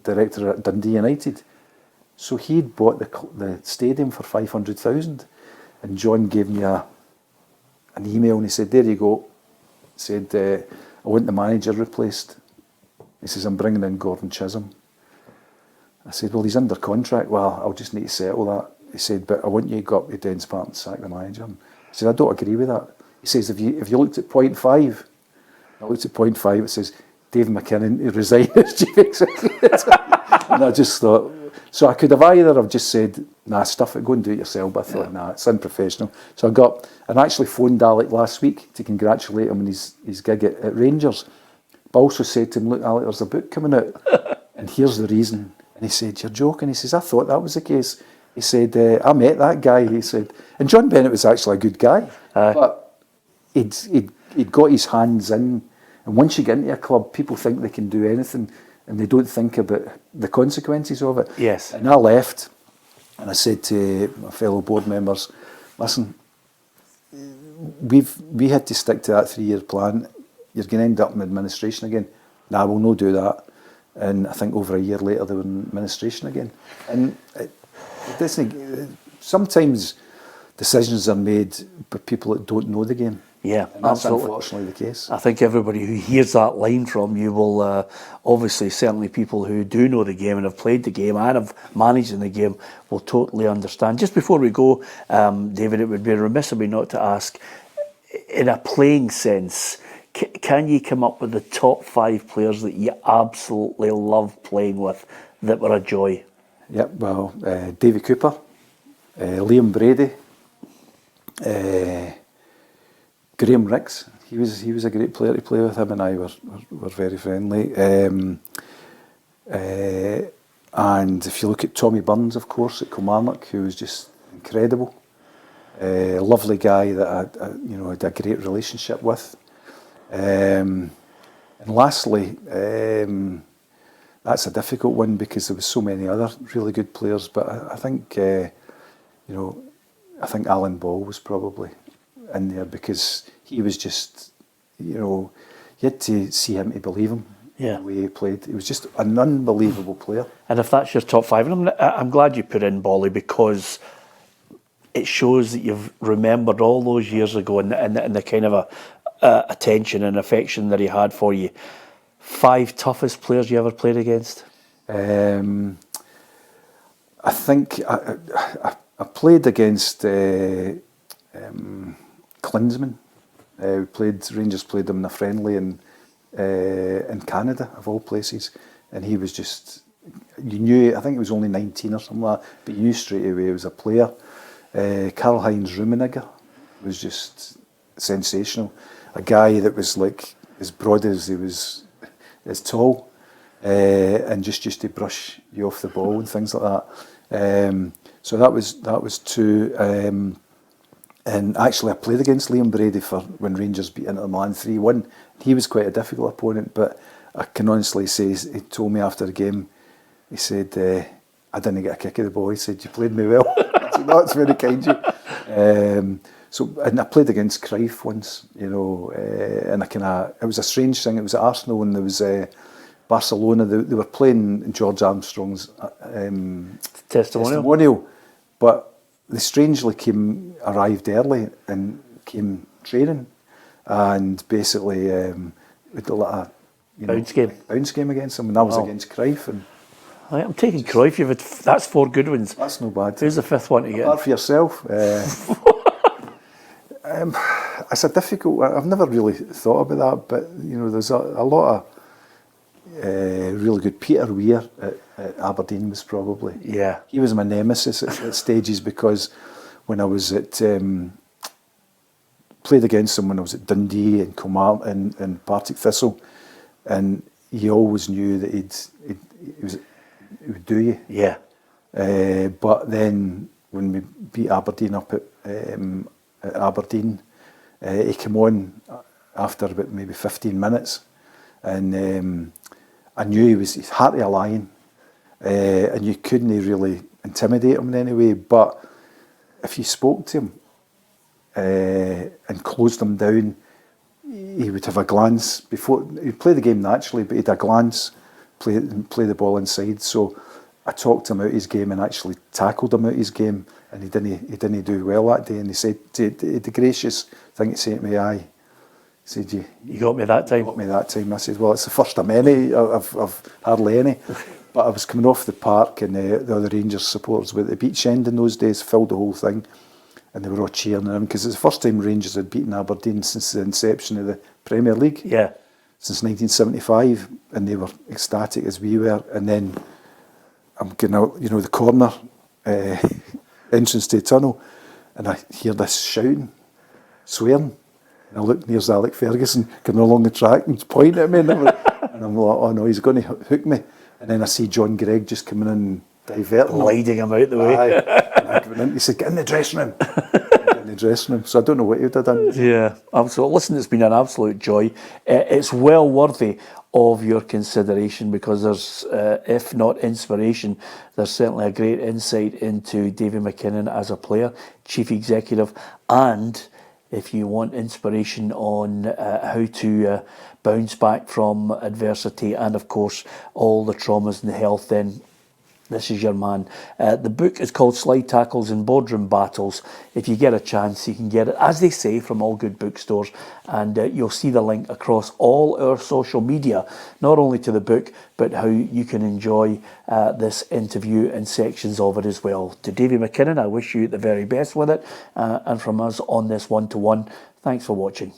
director at Dundee United. So he'd bought the stadium for 500,000, and John gave me an email and he said, there you go. He said, I want the manager replaced. He says, I'm bringing in Gordon Chisholm. I said, well, he's under contract. Well, I'll just need to settle that. He said, but I want you to go up to Dens Park and sack the manager. I said, I don't agree with that. He says, if you looked at point 5, I looked at point 5, it says, Dave McKinnon to resign as chief executive. And I just thought, so I could have either have just said, nah, stuff it, go and do it yourself. But I thought, nah, it's unprofessional. So I actually phoned Alec last week to congratulate him on his gig at Rangers. But I also said to him, look, Alec, there's a book coming out, and here's the reason. And he said, you're joking? He says, I thought that was the case. He said, I met that guy. He said, and John Bennett was actually a good guy, but he'd got his hands in. And once you get into a club, people think they can do anything, and they don't think about the consequences of it. Yes. And I left, and I said to my fellow board members, listen, we had to stick to that 3-year plan. You're going to end up in administration again. Nah, we'll not do that. And I think over a year later, they were in administration again. And sometimes decisions are made by people that don't know the game. Yeah, and that's absolutely. Unfortunately the case. I think everybody who hears that line from you will, obviously, certainly people who do know the game and have played the game and have managed in the game will totally understand. Just before we go, David, it would be remiss of me not to ask, in a playing sense, can you come up with the top 5 players that you absolutely love playing with that were a joy? Yep, well, Davie Cooper, Liam Brady, Graham Ricks. He was a great player to play with. Him and I were very friendly. And if you look at Tommy Burns, of course, at Kilmarnock, who was just incredible. A lovely guy that I had a great relationship with. And lastly, that's a difficult one because there was so many other really good players. But I think I think Alan Ball was probably in there because he was just, you had to see him to believe him. Yeah. The way he played, he was just an unbelievable player. And if that's your top 5, and I'm glad you put in Bolly because it shows that you've remembered all those years ago and the kind of attention and affection that he had for you. 5 toughest players you ever played against? I think I played against Klinsmann. Rangers played them in a friendly in Canada, of all places, and he was just, you knew, I think he was only 19 or something like that, but you knew straight away he was a player. Karl-Heinz Rummenigge was just sensational. A guy that was like as broad as he was as tall, and just used to brush you off the ball and things like that. So that was 2. And actually, I played against Liam Brady when Rangers beat Inter Milan 3-1. He was quite a difficult opponent, but I can honestly say he told me after the game, he said, I didn't get a kick of the ball. He said, you played me well. I said, no, it's very kind of you. And I played against Cruyff once, and it was a strange thing. It was at Arsenal and there was Barcelona. They were playing George Armstrong's testimonial, but they strangely arrived early and came training, and basically we did a lot of Bounce game. Bounce game against them, and that was Wow. against Cruyff. And Right, I'm taking Cruyff. That's 4 good ones. that's no bad. Who's the 5th one to get? Apart for yourself. It's a difficult. I've never really thought about that, but there's a lot of really good. Peter Weir at Aberdeen was probably. Yeah. He was my nemesis at stages because when I was at played against him when I was at Dundee and and Partick Thistle, and he always knew that he would do you. Yeah. But then when we beat Aberdeen up at Aberdeen, he came on after about maybe 15 minutes, and I knew he's heart of a lion, and you couldn't really intimidate him in any way. But if you spoke to him and closed him down, he would have a glance before he'd play the game naturally, but he'd a glance, play the ball inside. So I talked him out his game and actually tackled him out his game, and he didn't do well that day. And he said, the gracious thing to say to me, he said, you got me that time. Got me that time. I said, well, it's the first of many. I've hardly any. But I was coming off the park, and the other Rangers supporters with the beach end in those days filled the whole thing, and they were all cheering him because it's the first time Rangers had beaten Aberdeen since the inception of the Premier League. Yeah. Since 1975, and they were ecstatic as we were. And then I'm getting out, the corner entrance to the tunnel, and I hear this shouting, swearing. And I look, and there's Alec Ferguson coming along the track and pointing at me, and I'm like, oh no, he's going to hook me. And then I see John Gregg just coming in and diverting him. Gliding him out the way. Aye. And I went in, he said, get in the dressing room. Get in the dressing room. So I don't know what he would have done. Yeah, absolutely. Listen, it's been an absolute joy. It's well worthy of your consideration because there's, if not inspiration, there's certainly a great insight into Davie McKinnon as a player, chief executive, and if you want inspiration on how to bounce back from adversity and, of course, all the traumas and the health, then this is your man. The book is called Slide Tackles and Boardroom Battles. If you get a chance, you can get it, as they say, from all good bookstores. And you'll see the link across all our social media, not only to the book, but how you can enjoy this interview and sections of it as well. To Davie McKinnon, I wish you the very best with it. And from us on this one-to-one, thanks for watching.